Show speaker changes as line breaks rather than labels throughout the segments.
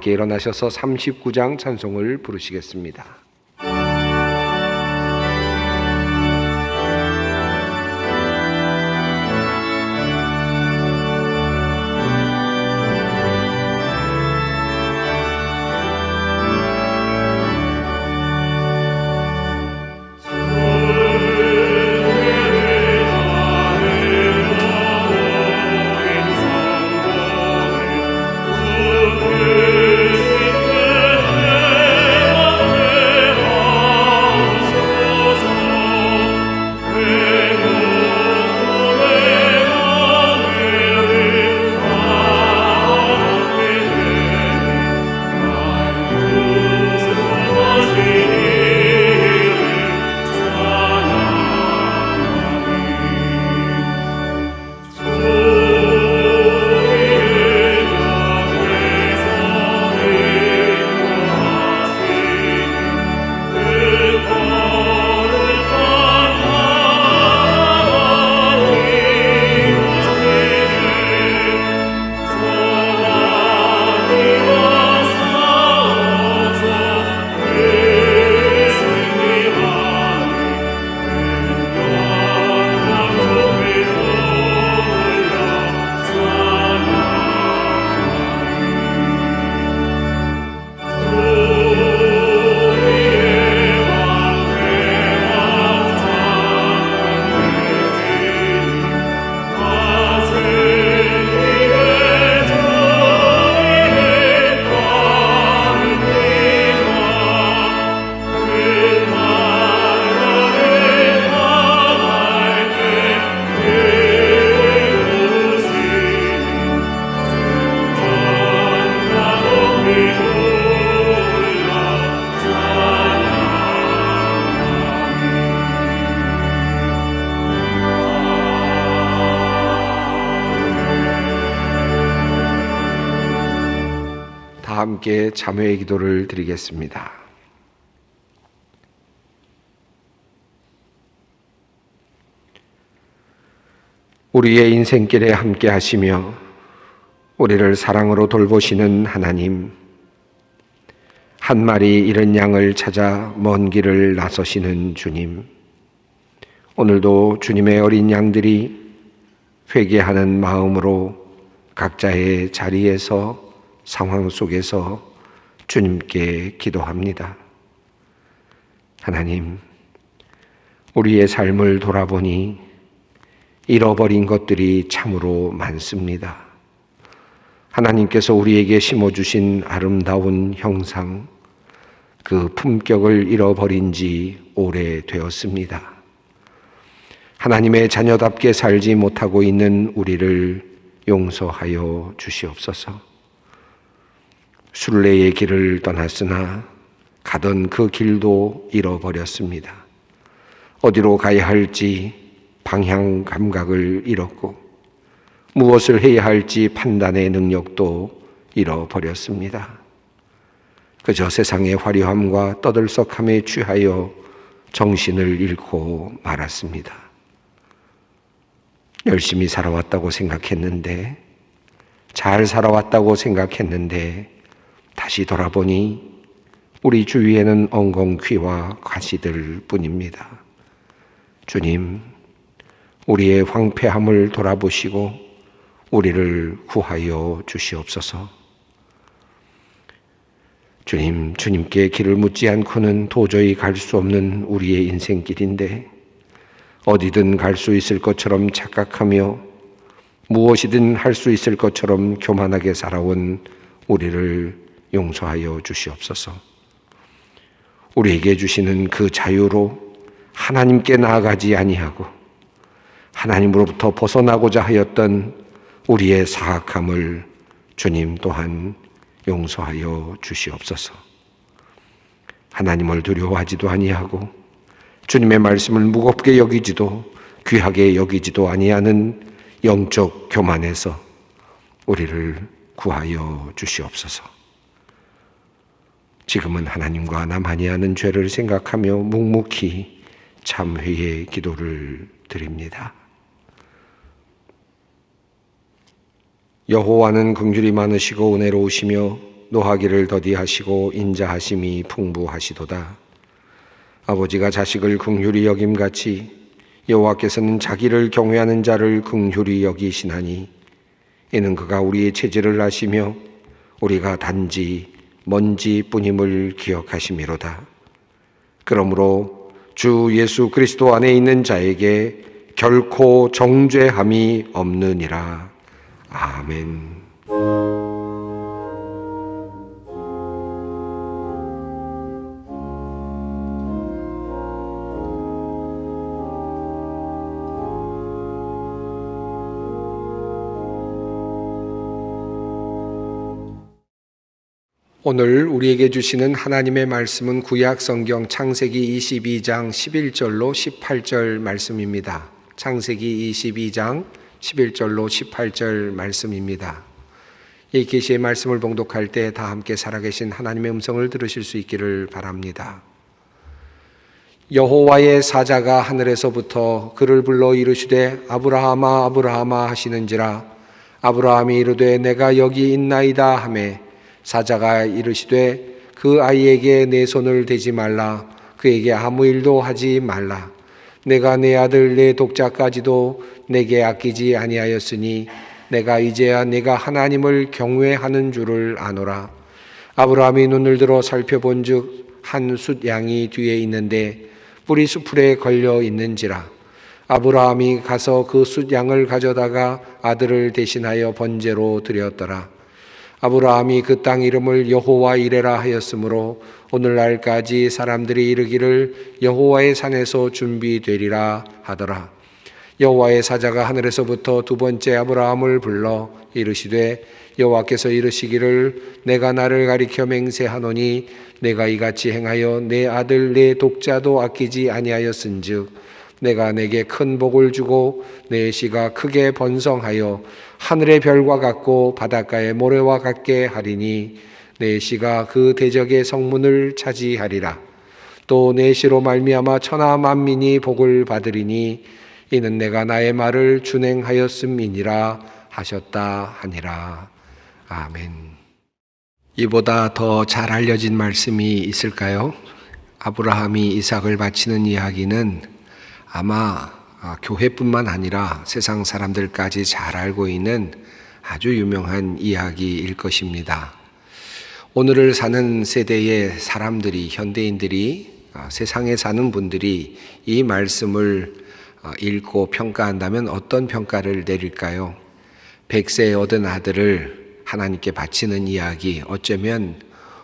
함께 일어나셔서 39장 찬송을 부르시겠습니다. 함께 참회의 기도를 드리겠습니다. 우리의 인생길에 함께 하시며 우리를 사랑으로 돌보시는 하나님, 한 마리 잃은 양을 찾아 먼 길을 나서시는 주님, 오늘도 주님의 어린 양들이 회개하는 마음으로 각자의 자리에서 상황 속에서 주님께 기도합니다. 하나님, 우리의 삶을 돌아보니 잃어버린 것들이 참으로 많습니다. 하나님께서 우리에게 심어주신 아름다운 형상, 그 품격을 잃어버린 지 오래되었습니다. 하나님의 자녀답게 살지 못하고 있는 우리를 용서하여 주시옵소서. 순례의 길을 떠났으나 가던 그 길도 잃어버렸습니다. 어디로 가야 할지 방향 감각을 잃었고 무엇을 해야 할지 판단의 능력도 잃어버렸습니다. 그저 세상의 화려함과 떠들썩함에 취하여 정신을 잃고 말았습니다. 열심히 살아왔다고 생각했는데, 잘 살아왔다고 생각했는데 다시 돌아보니 우리 주위에는 엉겅퀴와 가시들 뿐입니다. 주님, 우리의 황폐함을 돌아보시고 우리를 구하여 주시옵소서. 주님, 주님께 길을 묻지 않고는 도저히 갈 수 없는 우리의 인생길인데 어디든 갈 수 있을 것처럼 착각하며 무엇이든 할 수 있을 것처럼 교만하게 살아온 우리를 용서하여 주시옵소서. 우리에게 주시는 그 자유로 하나님께 나아가지 아니하고 하나님으로부터 벗어나고자 하였던 우리의 사악함을 주님 또한 용서하여 주시옵소서. 하나님을 두려워하지도 아니하고 주님의 말씀을 무겁게 여기지도 귀하게 여기지도 아니하는 영적 교만에서 우리를 구하여 주시옵소서. 지금은 하나님과 나만이 하는 죄를 생각하며 묵묵히 참회의 기도를 드립니다. 여호와는 긍휼이 많으시고 은혜로우시며 노하기를 더디하시고 인자하심이 풍부하시도다. 아버지가 자식을 긍휼히 여김같이 여호와께서는 자기를 경외하는 자를 긍휼히 여기시나니 이는 그가 우리의 체질을 아시며 우리가 단지 먼지뿐임을 기억하심이로다. 그러므로 주 예수 그리스도 안에 있는 자에게 결코 정죄함이 없느니라. 아멘. 오늘 우리에게 주시는 하나님의 말씀은 구약 성경 창세기 22장 11절로 18절 말씀입니다. 창세기 22장 11절로 18절 말씀입니다. 이 계시의 말씀을 봉독할 때 다 함께 살아계신 하나님의 음성을 들으실 수 있기를 바랍니다. 여호와의 사자가 하늘에서부터 그를 불러 이르시되 아브라함아 아브라함아 하시는지라. 아브라함이 이르되 내가 여기 있나이다 하매 사자가 이르시되 그 아이에게 내 손을 대지 말라. 그에게 아무 일도 하지 말라. 내가 내 아들 내 독자까지도 내게 아끼지 아니하였으니 내가 이제야 내가 하나님을 경외하는 줄을 아노라. 아브라함이 눈을 들어 살펴본즉 한 숫 양이 뒤에 있는데 뿔이 수풀에 걸려 있는지라. 아브라함이 가서 그 숫 양을 가져다가 아들을 대신하여 번제로 드렸더라. 아브라함이 그 땅 이름을 여호와 이레라 하였으므로 오늘날까지 사람들이 이르기를 여호와의 산에서 준비되리라 하더라. 여호와의 사자가 하늘에서부터 두 번째 아브라함을 불러 이르시되 여호와께서 이르시기를 내가 나를 가리켜 맹세하노니 내가 이같이 행하여 내 아들 내 독자도 아끼지 아니하였은즉 내가 내게 큰 복을 주고 내 씨가 크게 번성하여 하늘의 별과 같고 바닷가의 모래와 같게 하리니 내 씨가 그 대적의 성문을 차지하리라. 또 내 씨로 말미암아 천하 만민이 복을 받으리니 이는 내가 나의 말을 준행하였음이니라 하셨다 하니라. 아멘. 이보다 더 잘 알려진 말씀이 있을까요? 아브라함이 이삭을 바치는 이야기는 아마 교회뿐만 아니라 세상 사람들까지 잘 알고 있는 아주 유명한 이야기일 것입니다. 오늘을 사는 세대의 사람들이, 현대인들이, 세상에 사는 분들이 이 말씀을 읽고 평가한다면 어떤 평가를 내릴까요? 100세에 얻은 아들을 하나님께 바치는 이야기, 어쩌면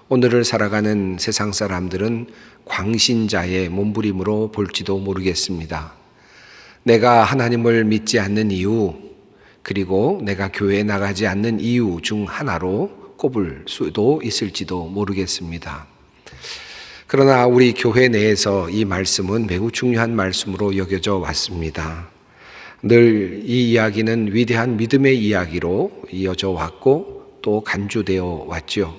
오늘을 살아가는 세상 사람들은 광신자의 몸부림으로 볼지도 모르겠습니다. 내가 하나님을 믿지 않는 이유, 그리고 내가 교회에 나가지 않는 이유 중 하나로 꼽을 수도 있을지도 모르겠습니다. 그러나 우리 교회 내에서 이 말씀은 매우 중요한 말씀으로 여겨져 왔습니다. 늘 이 이야기는 위대한 믿음의 이야기로 이어져 왔고 또 간주되어 왔죠.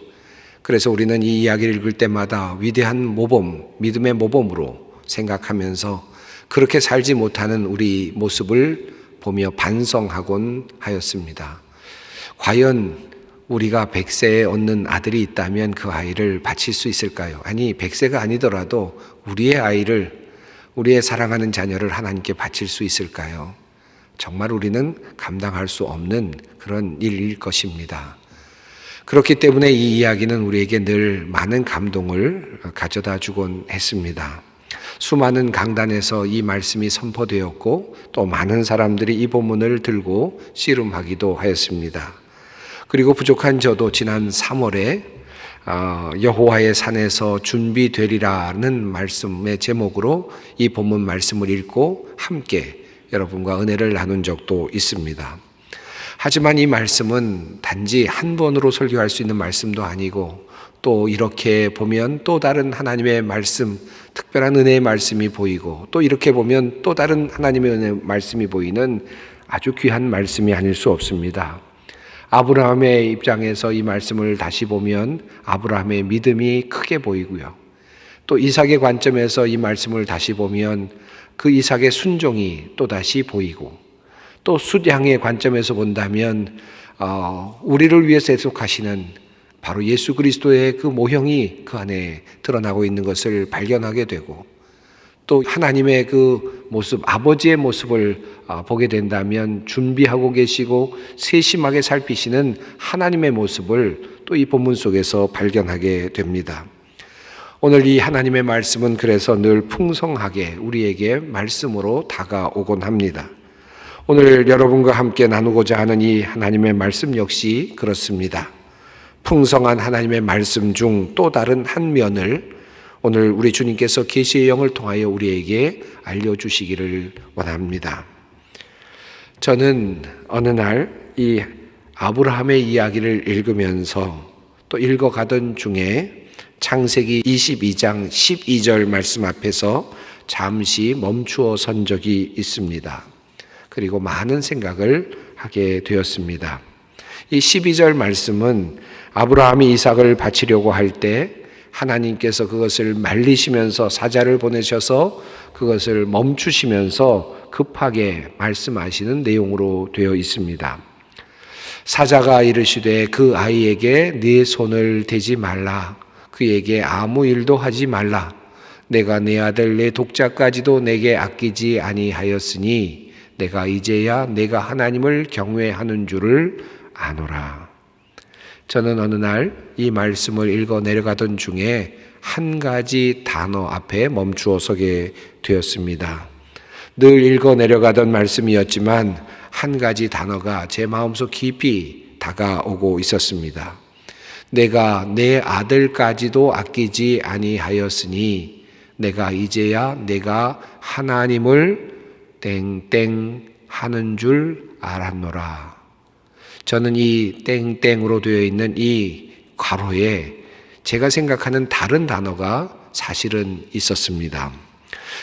그래서 우리는 이 이야기를 읽을 때마다 위대한 모범, 믿음의 모범으로 생각하면서 그렇게 살지 못하는 우리 모습을 보며 반성하곤 하였습니다. 과연 우리가 100세에 얻는 아들이 있다면 그 아이를 바칠 수 있을까요? 아니, 100세가 아니더라도 우리의 아이를, 우리의 사랑하는 자녀를 하나님께 바칠 수 있을까요? 정말 우리는 감당할 수 없는 그런 일일 것입니다. 그렇기 때문에 이 이야기는 우리에게 늘 많은 감동을 가져다 주곤 했습니다. 수많은 강단에서 이 말씀이 선포되었고 또 많은 사람들이 이 본문을 들고 씨름하기도 하였습니다. 그리고 부족한 저도 지난 3월에 여호와의 산에서 준비되리라는 말씀의 제목으로 이 본문 말씀을 읽고 함께 여러분과 은혜를 나눈 적도 있습니다. 하지만 이 말씀은 단지 한 번으로 설교할 수 있는 말씀도 아니고 또 이렇게 보면 또 다른 하나님의 말씀, 특별한 은혜의 말씀이 보이고 또 이렇게 보면 또 다른 하나님의 은혜의 말씀이 보이는 아주 귀한 말씀이 아닐 수 없습니다. 아브라함의 입장에서 이 말씀을 다시 보면 아브라함의 믿음이 크게 보이고요. 또 이삭의 관점에서 이 말씀을 다시 보면 그 이삭의 순종이 또다시 보이고 또 숫양의 관점에서 본다면 우리를 위해서 애속하시는 바로 예수 그리스도의 그 모형이 그 안에 드러나고 있는 것을 발견하게 되고, 또 하나님의 그 모습, 아버지의 모습을 보게 된다면 준비하고 계시고 세심하게 살피시는 하나님의 모습을 또 이 본문 속에서 발견하게 됩니다. 오늘 이 하나님의 말씀은 그래서 늘 풍성하게 우리에게 말씀으로 다가오곤 합니다. 오늘 여러분과 함께 나누고자 하는 이 하나님의 말씀 역시 그렇습니다. 풍성한 하나님의 말씀 중 또 다른 한 면을 오늘 우리 주님께서 계시의 영을 통하여 우리에게 알려주시기를 원합니다. 저는 어느 날 이 아브라함의 이야기를 읽으면서 또 읽어가던 중에 창세기 22장 12절 말씀 앞에서 잠시 멈추어 선 적이 있습니다. 그리고 많은 생각을 하게 되었습니다. 이 12절 말씀은 아브라함이 이삭을 바치려고 할 때 하나님께서 그것을 말리시면서 사자를 보내셔서 그것을 멈추시면서 급하게 말씀하시는 내용으로 되어 있습니다. 사자가 이르시되 그 아이에게 네 손을 대지 말라. 그에게 아무 일도 하지 말라. 내가 내 아들 내 독자까지도 내게 아끼지 아니하였으니 내가 이제야 내가 하나님을 경외하는 줄을 아노라. 저는 어느 날 이 말씀을 읽어 내려가던 중에 한 가지 단어 앞에 멈추어 서게 되었습니다. 늘 읽어 내려가던 말씀이었지만 한 가지 단어가 제 마음속 깊이 다가오고 있었습니다. 내가 내 아들까지도 아끼지 아니하였으니 내가 이제야 내가 하나님을 땡땡 하는 줄 알았노라. 저는 이 땡땡으로 되어 있는 이 괄호에 제가 생각하는 다른 단어가 사실은 있었습니다.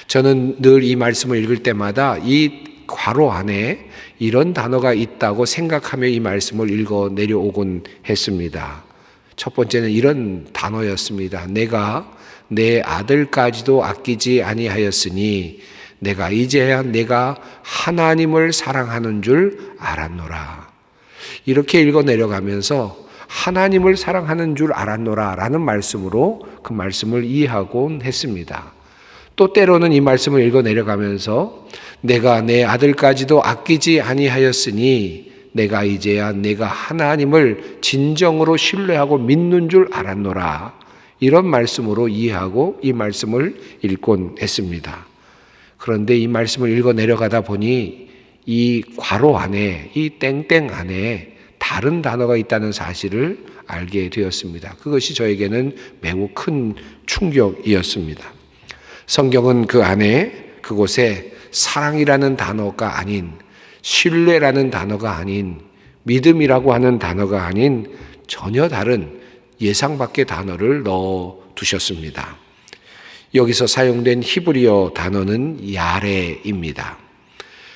저는 늘 이 말씀을 읽을 때마다 이 괄호 안에 이런 단어가 있다고 생각하며 이 말씀을 읽어 내려오곤 했습니다. 첫 번째는 이런 단어였습니다. 내가 내 아들까지도 아끼지 아니하였으니 내가 이제야 내가 하나님을 사랑하는 줄 알았노라. 이렇게 읽어 내려가면서 하나님을 사랑하는 줄 알았노라 라는 말씀으로 그 말씀을 이해하곤 했습니다. 또 때로는 이 말씀을 읽어 내려가면서 내가 내 아들까지도 아끼지 아니하였으니 내가 이제야 내가 하나님을 진정으로 신뢰하고 믿는 줄 알았노라. 이런 말씀으로 이해하고 이 말씀을 읽곤 했습니다. 그런데 이 말씀을 읽어 내려가다 보니 이 괄호 안에, 이 땡땡 안에 다른 단어가 있다는 사실을 알게 되었습니다. 그것이 저에게는 매우 큰 충격이었습니다. 성경은 그 안에 그곳에 사랑이라는 단어가 아닌, 신뢰라는 단어가 아닌, 믿음이라고 하는 단어가 아닌 전혀 다른 예상 밖의 단어를 넣어 두셨습니다. 여기서 사용된 히브리어 단어는 야레입니다.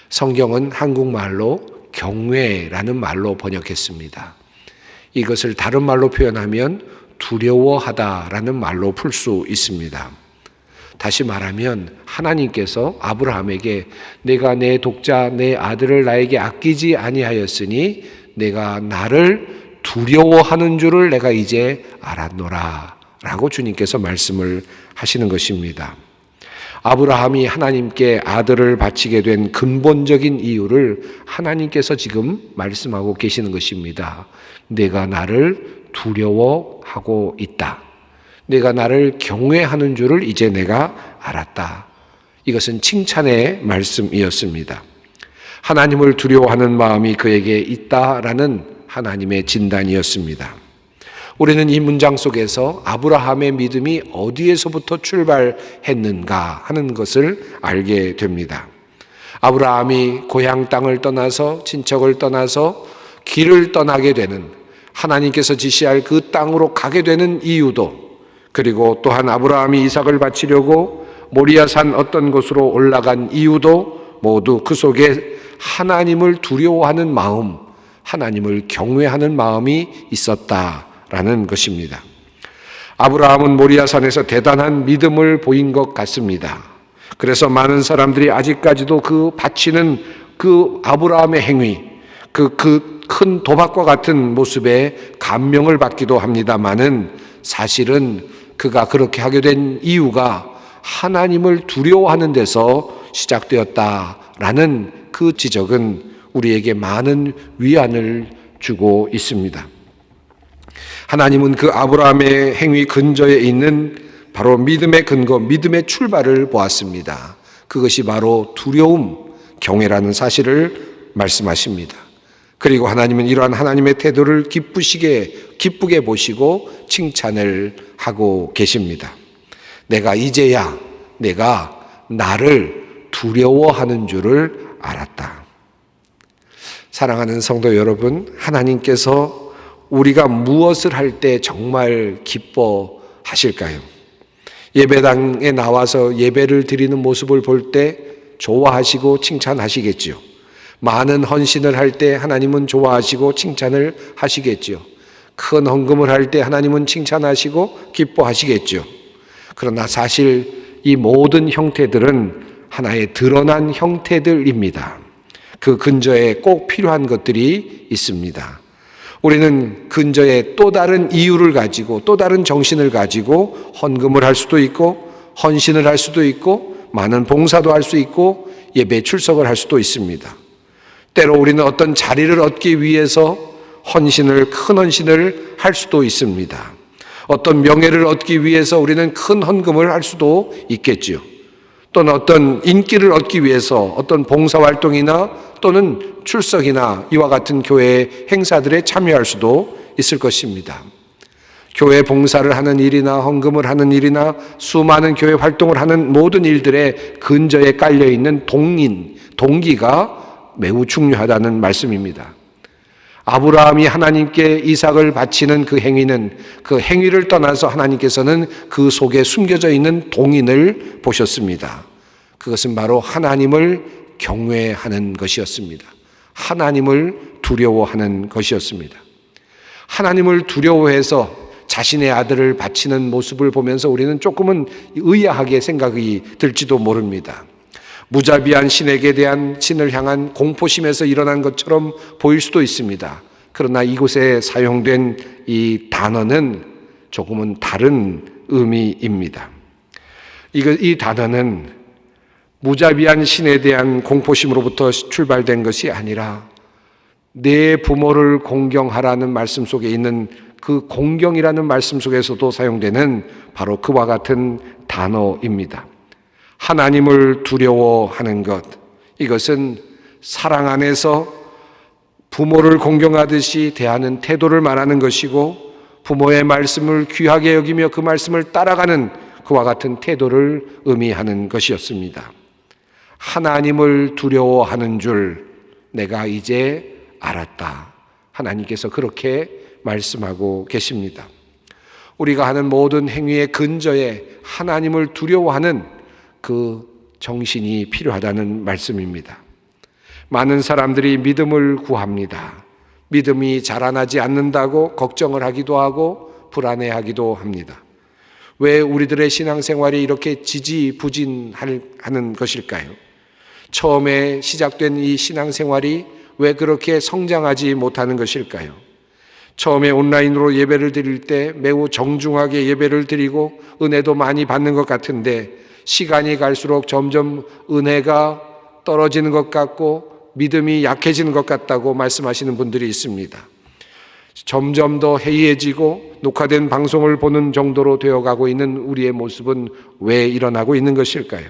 성경은 한국말로 경외라는 말로 번역했습니다. 이것을 다른 말로 표현하면 두려워하다라는 말로 풀 수 있습니다. 다시 말하면 하나님께서 아브라함에게 내가 내 독자 내 아들을 나에게 아끼지 아니하였으니 내가 나를 두려워하는 줄을 내가 이제 알았노라 라고 주님께서 말씀을 하시는 것입니다. 아브라함이 하나님께 아들을 바치게 된 근본적인 이유를 하나님께서 지금 말씀하고 계시는 것입니다. 내가 나를 두려워하고 있다. 내가 나를 경외하는 줄을 이제 내가 알았다. 이것은 칭찬의 말씀이었습니다. 하나님을 두려워하는 마음이 그에게 있다라는 하나님의 진단이었습니다. 우리는 이 문장 속에서 아브라함의 믿음이 어디에서부터 출발했는가 하는 것을 알게 됩니다. 아브라함이 고향 땅을 떠나서 친척을 떠나서 길을 떠나게 되는, 하나님께서 지시할 그 땅으로 가게 되는 이유도, 그리고 또한 아브라함이 이삭을 바치려고 모리아산 어떤 곳으로 올라간 이유도 모두 그 속에 하나님을 두려워하는 마음, 하나님을 경외하는 마음이 있었다라는 것입니다. 아브라함은 모리아산에서 대단한 믿음을 보인 것 같습니다. 그래서 많은 사람들이 아직까지도 그 바치는 그 아브라함의 행위, 그 큰 도박과 같은 모습에 감명을 받기도 합니다마는 사실은 그가 그렇게 하게 된 이유가 하나님을 두려워하는 데서 시작되었다라는 그 지적은 우리에게 많은 위안을 주고 있습니다. 하나님은 그 아브라함의 행위 근저에 있는 바로 믿음의 근거, 믿음의 출발을 보았습니다. 그것이 바로 두려움, 경외라는 사실을 말씀하십니다. 그리고 하나님은 이러한 하나님의 태도를 기쁘게 보시고 칭찬을 하고 계십니다. 내가 이제야 내가 나를 두려워하는 줄을 알았다. 사랑하는 성도 여러분, 하나님께서 우리가 무엇을 할 때 정말 기뻐하실까요? 예배당에 나와서 예배를 드리는 모습을 볼 때 좋아하시고 칭찬하시겠지요. 많은 헌신을 할 때 하나님은 좋아하시고 칭찬을 하시겠지요. 큰 헌금을 할 때 하나님은 칭찬하시고 기뻐하시겠죠. 그러나 사실 이 모든 형태들은 하나의 드러난 형태들입니다. 그 근저에 꼭 필요한 것들이 있습니다. 우리는 근저에 또 다른 이유를 가지고 또 다른 정신을 가지고 헌금을 할 수도 있고 헌신을 할 수도 있고 많은 봉사도 할 수 있고 예배 출석을 할 수도 있습니다. 때로 우리는 어떤 자리를 얻기 위해서 큰 헌신을 할 수도 있습니다. 어떤 명예를 얻기 위해서 우리는 큰 헌금을 할 수도 있겠지요. 또는 어떤 인기를 얻기 위해서 어떤 봉사활동이나 또는 출석이나 이와 같은 교회 행사들에 참여할 수도 있을 것입니다. 교회 봉사를 하는 일이나 헌금을 하는 일이나 수많은 교회 활동을 하는 모든 일들의 근저에 깔려있는 동기가 매우 중요하다는 말씀입니다. 아브라함이 하나님께 이삭을 바치는 그 행위는 그 행위를 떠나서 하나님께서는 그 속에 숨겨져 있는 동인을 보셨습니다. 그것은 바로 하나님을 경외하는 것이었습니다. 하나님을 두려워하는 것이었습니다. 하나님을 두려워해서 자신의 아들을 바치는 모습을 보면서 우리는 조금은 의아하게 생각이 들지도 모릅니다. 무자비한 신에게 대한 신을 향한 공포심에서 일어난 것처럼 보일 수도 있습니다. 그러나 이곳에 사용된 이 단어는 조금은 다른 의미입니다. 이 단어는 무자비한 신에 대한 공포심으로부터 출발된 것이 아니라 내 부모를 공경하라는 말씀 속에 있는 그 공경이라는 말씀 속에서도 사용되는 바로 그와 같은 단어입니다. 하나님을 두려워하는 것, 이것은 사랑 안에서 부모를 공경하듯이 대하는 태도를 말하는 것이고 부모의 말씀을 귀하게 여기며 그 말씀을 따라가는 그와 같은 태도를 의미하는 것이었습니다. 하나님을 두려워하는 줄 내가 이제 알았다. 하나님께서 그렇게 말씀하고 계십니다. 우리가 하는 모든 행위의 근저에 하나님을 두려워하는 그 정신이 필요하다는 말씀입니다. 많은 사람들이 믿음을 구합니다. 믿음이 자라나지 않는다고 걱정을 하기도 하고 불안해하기도 합니다. 왜 우리들의 신앙생활이 이렇게 지지부진하는 것일까요? 처음에 시작된 이 신앙생활이 왜 그렇게 성장하지 못하는 것일까요? 처음에 온라인으로 예배를 드릴 때 매우 정중하게 예배를 드리고 은혜도 많이 받는 것 같은데 시간이 갈수록 점점 은혜가 떨어지는 것 같고 믿음이 약해지는 것 같다고 말씀하시는 분들이 있습니다. 점점 더 해이해지고 녹화된 방송을 보는 정도로 되어가고 있는 우리의 모습은 왜 일어나고 있는 것일까요?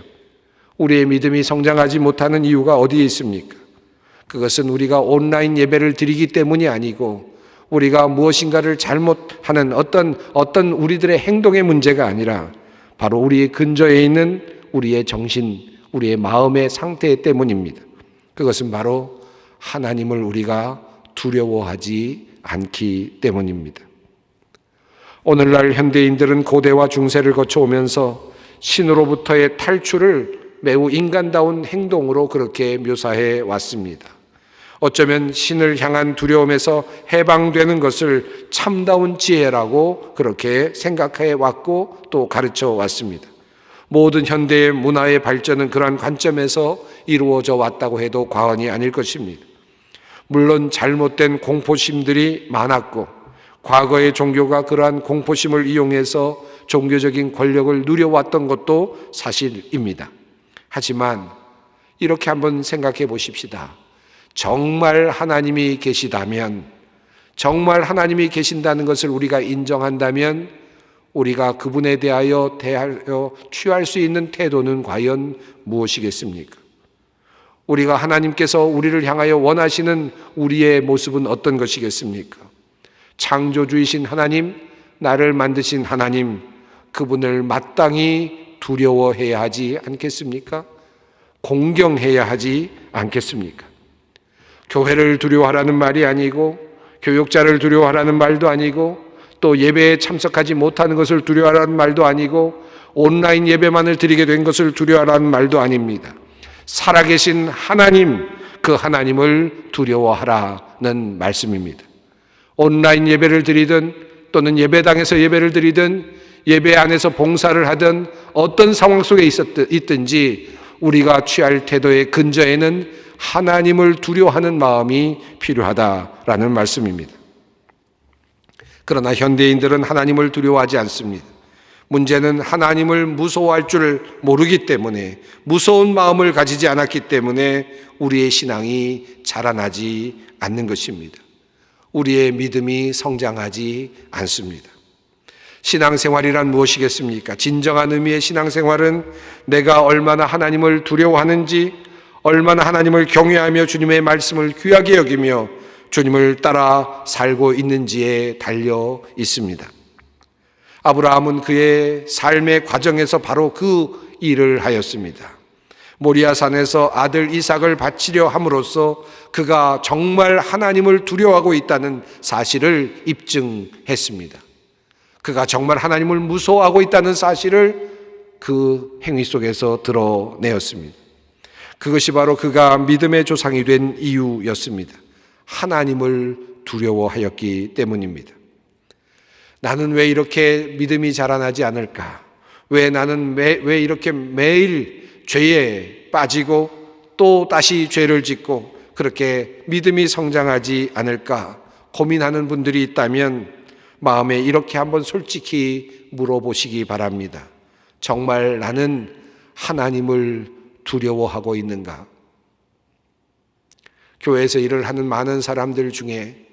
우리의 믿음이 성장하지 못하는 이유가 어디에 있습니까? 그것은 우리가 온라인 예배를 드리기 때문이 아니고 우리가 무엇인가를 잘못하는 어떤 우리들의 행동의 문제가 아니라 바로 우리의 근저에 있는 우리의 정신, 우리의 마음의 상태 때문입니다. 그것은 바로 하나님을 우리가 두려워하지 않기 때문입니다. 오늘날 현대인들은 고대와 중세를 거쳐오면서 신으로부터의 탈출을 매우 인간다운 행동으로 그렇게 묘사해 왔습니다. 어쩌면 신을 향한 두려움에서 해방되는 것을 참다운 지혜라고 그렇게 생각해 왔고 또 가르쳐 왔습니다. 모든 현대의 문화의 발전은 그러한 관점에서 이루어져 왔다고 해도 과언이 아닐 것입니다. 물론 잘못된 공포심들이 많았고 과거의 종교가 그러한 공포심을 이용해서 종교적인 권력을 누려왔던 것도 사실입니다. 하지만 이렇게 한번 생각해 보십시다. 정말 하나님이 계시다면, 정말 하나님이 계신다는 것을 우리가 인정한다면 우리가 그분에 대하여 취할 수 있는 태도는 과연 무엇이겠습니까? 우리가 하나님께서 우리를 향하여 원하시는 우리의 모습은 어떤 것이겠습니까? 창조주이신 하나님, 나를 만드신 하나님, 그분을 마땅히 두려워해야 하지 않겠습니까? 공경해야 하지 않겠습니까? 교회를 두려워하라는 말이 아니고, 교육자를 두려워하라는 말도 아니고, 또 예배에 참석하지 못하는 것을 두려워하라는 말도 아니고, 온라인 예배만을 드리게 된 것을 두려워하라는 말도 아닙니다. 살아계신 하나님, 그 하나님을 두려워하라는 말씀입니다. 온라인 예배를 드리든 또는 예배당에서 예배를 드리든 예배 안에서 봉사를 하든 어떤 상황 속에 있든지 우리가 취할 태도의 근저에는 하나님을 두려워하는 마음이 필요하다라는 말씀입니다. 그러나 현대인들은 하나님을 두려워하지 않습니다. 문제는 하나님을 무서워할 줄 모르기 때문에, 무서운 마음을 가지지 않았기 때문에 우리의 신앙이 자라나지 않는 것입니다. 우리의 믿음이 성장하지 않습니다. 신앙생활이란 무엇이겠습니까? 진정한 의미의 신앙생활은 내가 얼마나 하나님을 두려워하는지, 얼마나 하나님을 경외하며 주님의 말씀을 귀하게 여기며 주님을 따라 살고 있는지에 달려 있습니다. 아브라함은 그의 삶의 과정에서 바로 그 일을 하였습니다. 모리아산에서 아들 이삭을 바치려 함으로써 그가 정말 하나님을 두려워하고 있다는 사실을 입증했습니다. 그가 정말 하나님을 무서워하고 있다는 사실을 그 행위 속에서 드러내었습니다. 그것이 바로 그가 믿음의 조상이 된 이유였습니다. 하나님을 두려워하였기 때문입니다. 나는 왜 이렇게 믿음이 자라나지 않을까? 나는 왜 이렇게 매일 죄에 빠지고 또 다시 죄를 짓고 그렇게 믿음이 성장하지 않을까 고민하는 분들이 있다면 마음에 이렇게 한번 솔직히 물어보시기 바랍니다. 정말 나는 하나님을 두려워하고 있는가? 교회에서 일을 하는 많은 사람들 중에,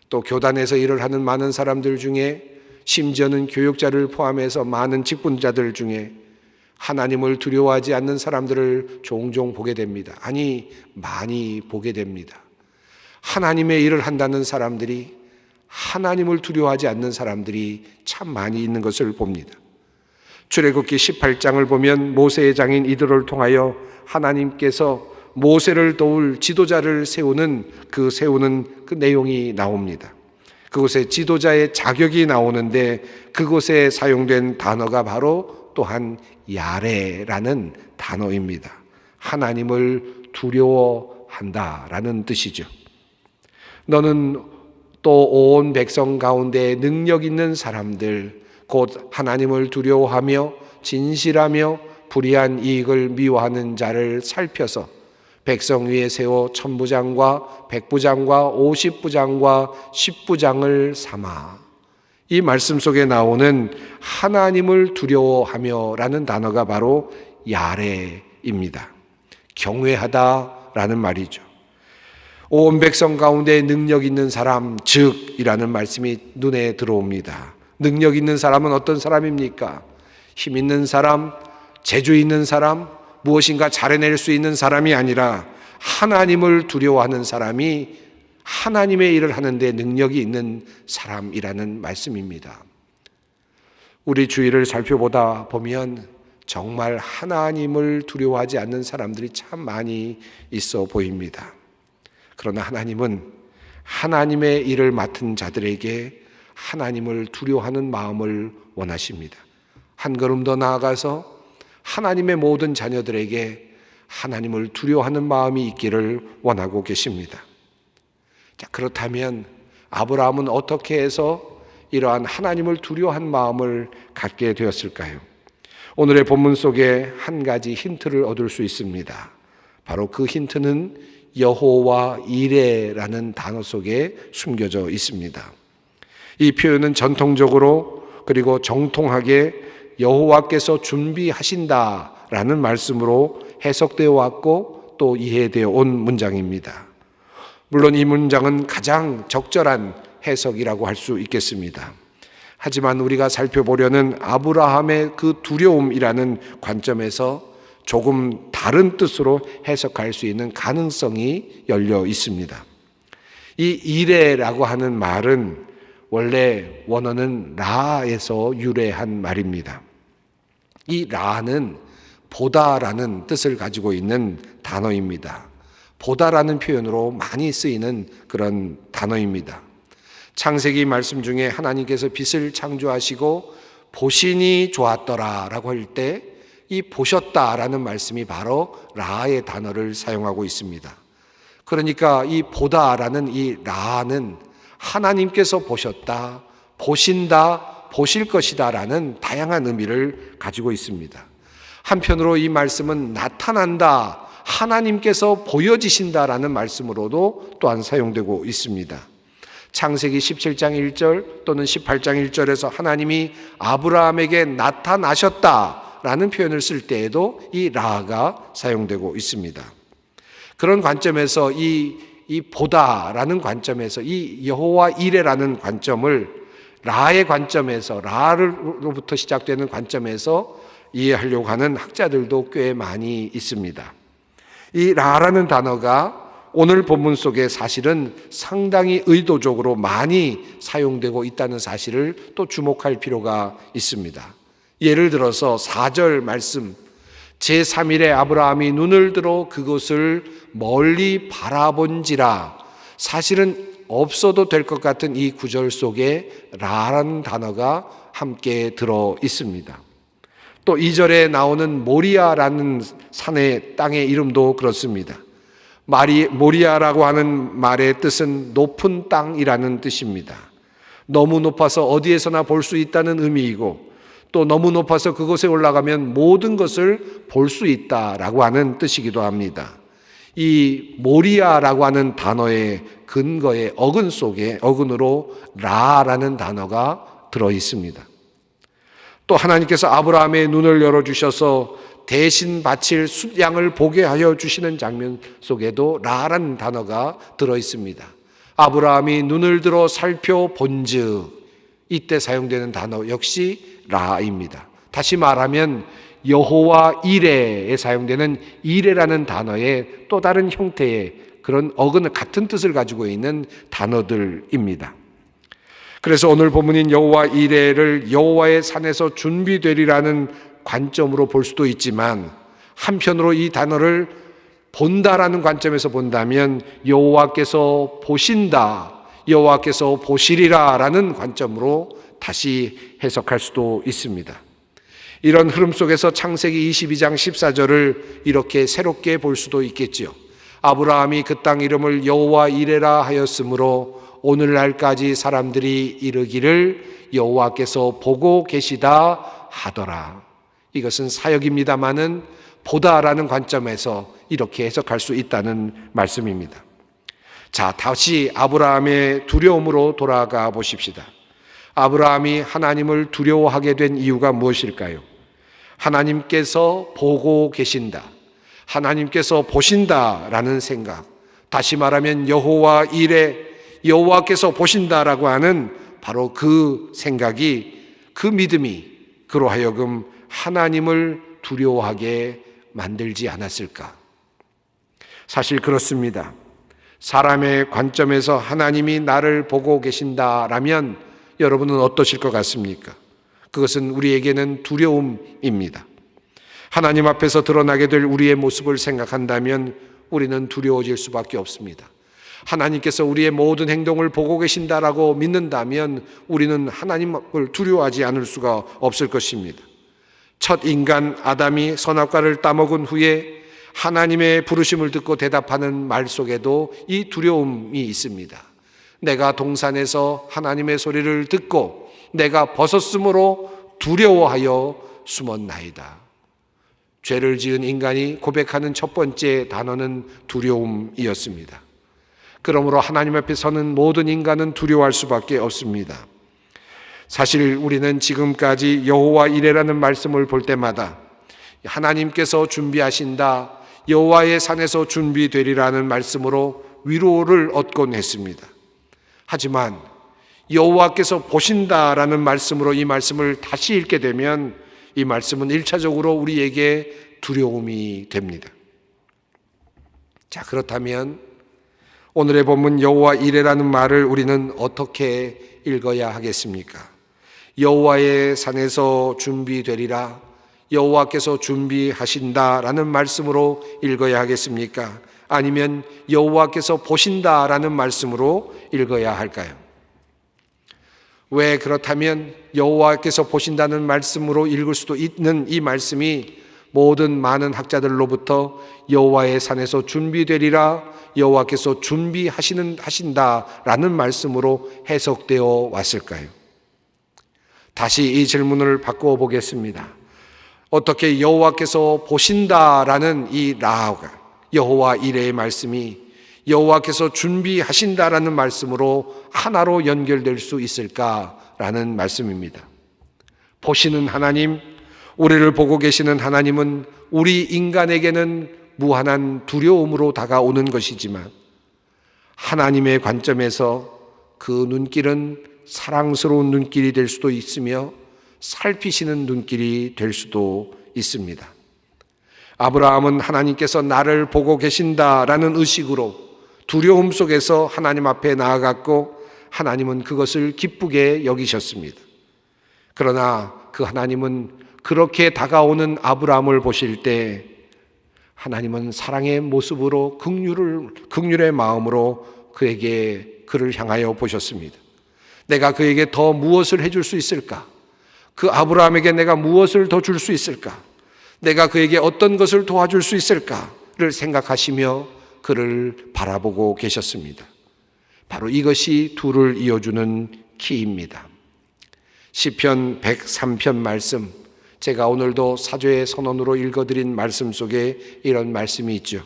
또 교단에서 일을 하는 많은 사람들 중에, 심지어는 교육자를 포함해서 많은 직분자들 중에 하나님을 두려워하지 않는 사람들을 종종 보게 됩니다. 아니, 많이 보게 됩니다. 하나님의 일을 한다는 사람들이, 하나님을 두려워하지 않는 사람들이 참 많이 있는 것을 봅니다. 출애굽기 18장을 보면 모세의 장인 이드로를 통하여 하나님께서 모세를 도울 지도자를 세우는 그 내용이 나옵니다. 그곳에 지도자의 자격이 나오는데 그곳에 사용된 단어가 바로 또한 야레라는 단어입니다. 하나님을 두려워한다라는 뜻이죠. 너는 또 온 백성 가운데 능력 있는 사람들, 곧 하나님을 두려워하며 진실하며 불의한 이익을 미워하는 자를 살펴서 백성 위에 세워 1000부장과 100부장과 50부장과 10부장을 삼아. 이 말씀 속에 나오는 하나님을 두려워하며라는 단어가 바로 야레입니다. 경외하다라는 말이죠. 온 백성 가운데 능력 있는 사람, 즉이라는 말씀이 눈에 들어옵니다. 능력 있는 사람은 어떤 사람입니까? 힘 있는 사람, 재주 있는 사람, 무엇인가 잘해낼 수 있는 사람이 아니라 하나님을 두려워하는 사람이 하나님의 일을 하는데 능력이 있는 사람이라는 말씀입니다. 우리 주위를 살펴보다 보면 정말 하나님을 두려워하지 않는 사람들이 참 많이 있어 보입니다. 그러나 하나님은 하나님의 일을 맡은 자들에게 하나님을 두려워하는 마음을 원하십니다. 한 걸음 더 나아가서 하나님의 모든 자녀들에게 하나님을 두려워하는 마음이 있기를 원하고 계십니다. 자, 그렇다면 아브라함은 어떻게 해서 이러한 하나님을 두려워한 마음을 갖게 되었을까요? 오늘의 본문 속에 한 가지 힌트를 얻을 수 있습니다. 바로 그 힌트는 여호와 이레라는 단어 속에 숨겨져 있습니다. 이 표현은 전통적으로 그리고 정통하게 여호와께서 준비하신다라는 말씀으로 해석되어 왔고 또 이해되어 온 문장입니다. 물론 이 문장은 가장 적절한 해석이라고 할 수 있겠습니다. 하지만 우리가 살펴보려는 아브라함의 그 두려움이라는 관점에서 조금 다른 뜻으로 해석할 수 있는 가능성이 열려 있습니다. 이 이레라고 하는 말은 원래 원어는 라에서 유래한 말입니다. 이 라는 보다라는 뜻을 가지고 있는 단어입니다. 보다라는 표현으로 많이 쓰이는 그런 단어입니다. 창세기 말씀 중에 하나님께서 빛을 창조하시고 보시니 좋았더라라고 할 때 이 보셨다라는 말씀이 바로 라의 단어를 사용하고 있습니다. 그러니까 이 보다라는 이 라는 하나님께서 보셨다, 보신다, 보실 것이다라는 다양한 의미를 가지고 있습니다. 한편으로 이 말씀은 나타난다, 하나님께서 보여지신다라는 말씀으로도 또한 사용되고 있습니다. 창세기 17장 1절 또는 18장 1절에서 하나님이 아브라함에게 나타나셨다라는 표현을 쓸 때에도 이 라가 사용되고 있습니다. 그런 관점에서 이 보다라는 관점에서 이 여호와 이레라는 관점을 라의 관점에서 라로부터 시작되는 관점에서 이해하려고 하는 학자들도 꽤 많이 있습니다. 이 라라는 단어가 오늘 본문 속에 사실은 상당히 의도적으로 많이 사용되고 있다는 사실을 또 주목할 필요가 있습니다. 예를 들어서 4절 말씀, 제3일에 아브라함이 눈을 들어 그것을 멀리 바라본지라, 사실은 없어도 될 것 같은 이 구절 속에 라라는 단어가 함께 들어 있습니다. 또 2절에 나오는 모리아라는 산의 땅의 이름도 그렇습니다. 모리아라고 하는 말의 뜻은 높은 땅이라는 뜻입니다. 너무 높아서 어디에서나 볼 수 있다는 의미이고 또 너무 높아서 그곳에 올라가면 모든 것을 볼 수 있다라고 하는 뜻이기도 합니다. 이 모리아라고 하는 단어의 근거의 어근 속에 어근으로 라라는 단어가 들어 있습니다. 또 하나님께서 아브라함의 눈을 열어주셔서 대신 바칠 숫양을 보게 하여 주시는 장면 속에도 라라는 단어가 들어 있습니다. 아브라함이 눈을 들어 살펴본즉, 이때 사용되는 단어 역시 라입니다. 다시 말하면 여호와 이레에 사용되는 이레라는 단어의 또 다른 형태의 그런 어근 같은 뜻을 가지고 있는 단어들입니다. 그래서 오늘 본문인 여호와 이레를 여호와의 산에서 준비되리라는 관점으로 볼 수도 있지만, 한편으로 이 단어를 본다라는 관점에서 본다면 여호와께서 보신다, 여호와께서 보시리라라는 관점으로 다시 해석할 수도 있습니다. 이런 흐름 속에서 창세기 22장 14절을 이렇게 새롭게 볼 수도 있겠지요. 아브라함이 그 땅 이름을 여호와 이레라 하였으므로 오늘날까지 사람들이 이르기를 여호와께서 보고 계시다 하더라. 이것은 사역입니다마는 보다라는 관점에서 이렇게 해석할 수 있다는 말씀입니다. 자, 다시 아브라함의 두려움으로 돌아가 보십시다. 아브라함이 하나님을 두려워하게 된 이유가 무엇일까요? 하나님께서 보고 계신다, 하나님께서 보신다라는 생각, 다시 말하면 여호와 이레, 여호와께서 보신다라고 하는 바로 그 생각이, 그 믿음이 그로 하여금 하나님을 두려워하게 만들지 않았을까? 사실 그렇습니다. 사람의 관점에서 하나님이 나를 보고 계신다라면 여러분은 어떠실 것 같습니까? 그것은 우리에게는 두려움입니다. 하나님 앞에서 드러나게 될 우리의 모습을 생각한다면 우리는 두려워질 수밖에 없습니다. 하나님께서 우리의 모든 행동을 보고 계신다라고 믿는다면 우리는 하나님을 두려워하지 않을 수가 없을 것입니다. 첫 인간 아담이 선악과를 따먹은 후에 하나님의 부르심을 듣고 대답하는 말 속에도 이 두려움이 있습니다. 내가 동산에서 하나님의 소리를 듣고 내가 벗었으므로 두려워하여 숨었나이다. 죄를 지은 인간이 고백하는 첫 번째 단어는 두려움이었습니다. 그러므로 하나님 앞에 서는 모든 인간은 두려워할 수밖에 없습니다. 사실 우리는 지금까지 여호와 이레라는 말씀을 볼 때마다 하나님께서 준비하신다, 여호와의 산에서 준비되리라는 말씀으로 위로를 얻곤 했습니다. 하지만 여호와께서 보신다라는 말씀으로 이 말씀을 다시 읽게 되면 이 말씀은 1차적으로 우리에게 두려움이 됩니다. 자, 그렇다면 오늘의 본문 여호와 이레라는 말을 우리는 어떻게 읽어야 하겠습니까? 여호와의 산에서 준비되리라, 여호와께서 준비하신다라는 말씀으로 읽어야 하겠습니까? 아니면 여호와께서 보신다라는 말씀으로 읽어야 할까요? 왜 그렇다면 여호와께서 보신다는 말씀으로 읽을 수도 있는 이 말씀이 모든 많은 학자들로부터 여호와의 산에서 준비되리라, 여호와께서 준비하신다라는 말씀으로 해석되어 왔을까요? 다시 이 질문을 바꾸어 보겠습니다. 어떻게 여호와께서 보신다라는 이 라가 여호와 이레의 말씀이 여호와께서 준비하신다라는 말씀으로 하나로 연결될 수 있을까라는 말씀입니다. 보시는 하나님, 우리를 보고 계시는 하나님은 우리 인간에게는 무한한 두려움으로 다가오는 것이지만 하나님의 관점에서 그 눈길은 사랑스러운 눈길이 될 수도 있으며 살피시는 눈길이 될 수도 있습니다. 아브라함은 하나님께서 나를 보고 계신다라는 의식으로 두려움 속에서 하나님 앞에 나아갔고 하나님은 그것을 기쁘게 여기셨습니다. 그러나 그 하나님은 그렇게 다가오는 아브라함을 보실 때 하나님은 사랑의 모습으로 긍휼의 마음으로 그를 향하여 보셨습니다. 내가 그에게 더 무엇을 해줄 수 있을까? 그 아브라함에게 내가 무엇을 더 줄 수 있을까? 내가 그에게 어떤 것을 도와줄 수 있을까를 생각하시며 그를 바라보고 계셨습니다. 바로 이것이 둘을 이어주는 키입니다. 시편 103편 말씀, 제가 오늘도 사죄의 선언으로 읽어드린 말씀 속에 이런 말씀이 있죠.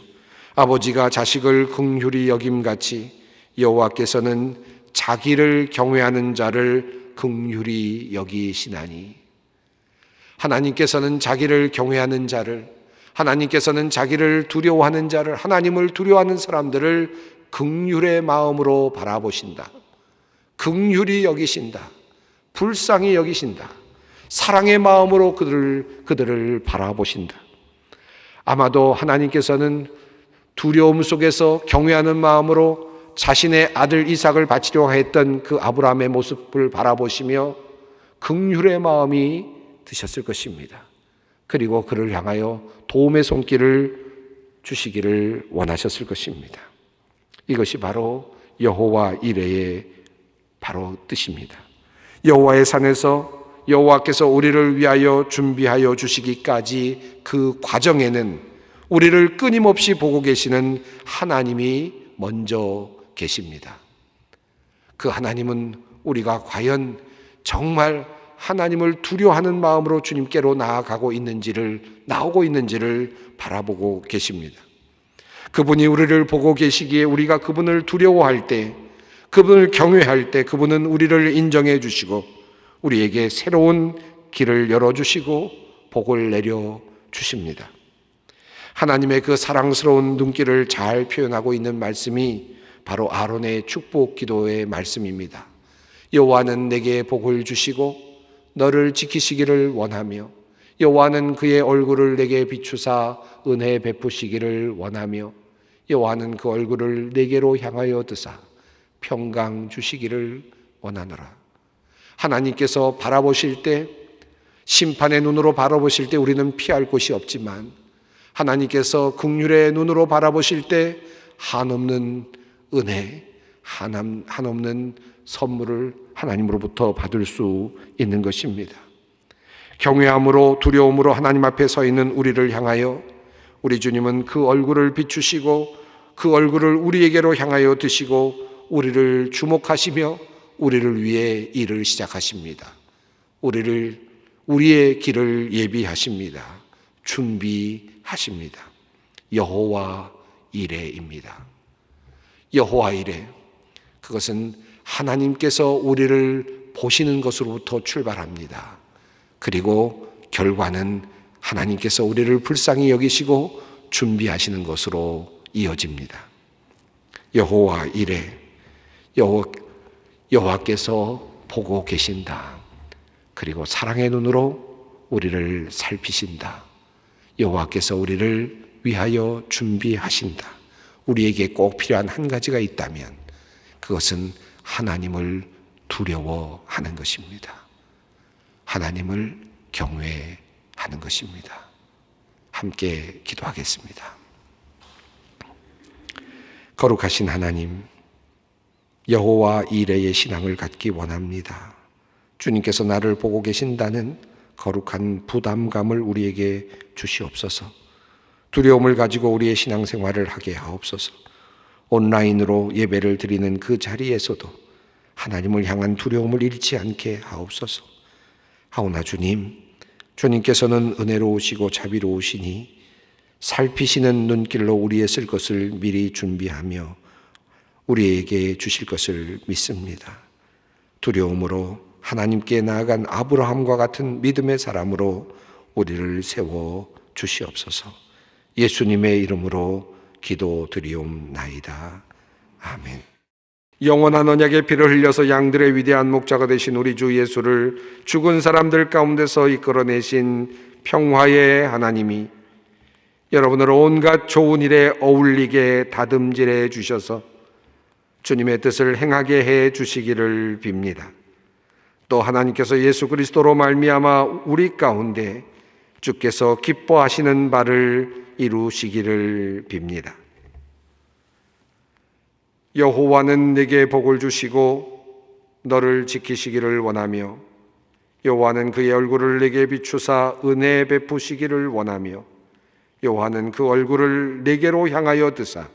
아버지가 자식을 긍휼히 여김같이 여호와께서는 자기를 경외하는 자를 긍휼히 여기시나니. 하나님께서는 자기를 경외하는 자를, 하나님께서는 자기를 두려워하는 자를, 하나님을 두려워하는 사람들을 긍휼의 마음으로 바라보신다. 긍휼히 여기신다. 불쌍히 여기신다. 사랑의 마음으로 그들을 바라보신다. 아마도 하나님께서는 두려움 속에서 경외하는 마음으로 자신의 아들 이삭을 바치려고 했던 그 아브라함의 모습을 바라보시며 긍휼의 마음이 드셨을 것입니다. 그리고 그를 향하여 도움의 손길을 주시기를 원하셨을 것입니다. 이것이 바로 여호와 이레의 바로 뜻입니다. 여호와의 산에서 여호와께서 우리를 위하여 준비하여 주시기까지 그 과정에는 우리를 끊임없이 보고 계시는 하나님이 먼저 계십니다. 그 하나님은 우리가 과연 정말 하나님을 두려워하는 마음으로 주님께로 나오고 있는지를 바라보고 계십니다. 그분이 우리를 보고 계시기에 우리가 그분을 두려워할 때, 그분을 경외할 때 그분은 우리를 인정해 주시고 우리에게 새로운 길을 열어주시고 복을 내려 주십니다. 하나님의 그 사랑스러운 눈길을 잘 표현하고 있는 말씀이 바로 아론의 축복 기도의 말씀입니다. 여호와는 내게 복을 주시고 너를 지키시기를 원하며 여호와는 그의 얼굴을 내게 비추사 은혜 베푸시기를 원하며 여호와는 그 얼굴을 내게로 향하여 드사 평강 주시기를 원하노라. 하나님께서 바라보실 때, 심판의 눈으로 바라보실 때 우리는 피할 곳이 없지만 하나님께서 긍휼의 눈으로 바라보실 때 한없는 은혜, 한없는 선물을 하나님으로부터 받을 수 있는 것입니다. 경외함으로 두려움으로 하나님 앞에 서 있는 우리를 향하여 우리 주님은 그 얼굴을 비추시고 그 얼굴을 우리에게로 향하여 드시고 우리를 주목하시며 우리를 위해 일을 시작하십니다. 우리의 길을 예비하십니다. 준비하십니다. 여호와 이레입니다. 여호와 이레, 그것은 하나님께서 우리를 보시는 것으로부터 출발합니다. 그리고 결과는 하나님께서 우리를 불쌍히 여기시고 준비하시는 것으로 이어집니다. 여호와 이레, 여호와께서 보고 계신다. 그리고 사랑의 눈으로 우리를 살피신다. 여호와께서 우리를 위하여 준비하신다. 우리에게 꼭 필요한 한 가지가 있다면 그것은 하나님을 두려워하는 것입니다. 하나님을 경외하는 것입니다. 함께 기도하겠습니다. 거룩하신 하나님, 여호와 이레의 신앙을 갖기 원합니다. 주님께서 나를 보고 계신다는 거룩한 부담감을 우리에게 주시옵소서. 두려움을 가지고 우리의 신앙생활을 하게 하옵소서. 온라인으로 예배를 드리는 그 자리에서도 하나님을 향한 두려움을 잃지 않게 하옵소서. 하오나 주님께서는 은혜로우시고 자비로우시니 살피시는 눈길로 우리의 쓸 것을 미리 준비하며 우리에게 주실 것을 믿습니다. 두려움으로 하나님께 나아간 아브라함과 같은 믿음의 사람으로 우리를 세워 주시옵소서. 예수님의 이름으로 기도드리옵나이다. 아멘. 영원한 언약의 피를 흘려서 양들의 위대한 목자가 되신 우리 주 예수를 죽은 사람들 가운데서 이끌어내신 평화의 하나님이 여러분을 온갖 좋은 일에 어울리게 다듬질해 주셔서 주님의 뜻을 행하게 해 주시기를 빕니다. 또 하나님께서 예수 그리스도로 말미암아 우리 가운데 주께서 기뻐하시는 바를 이루시기를 빕니다. 여호와는 네게 복을 주시고 너를 지키시기를 원하며 여호와는 그의 얼굴을 네게 비추사 은혜 베푸시기를 원하며 여호와는 그 얼굴을 네게로 향하여 드사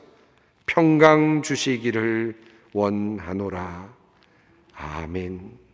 평강 주시기를 원하노라. 아멘.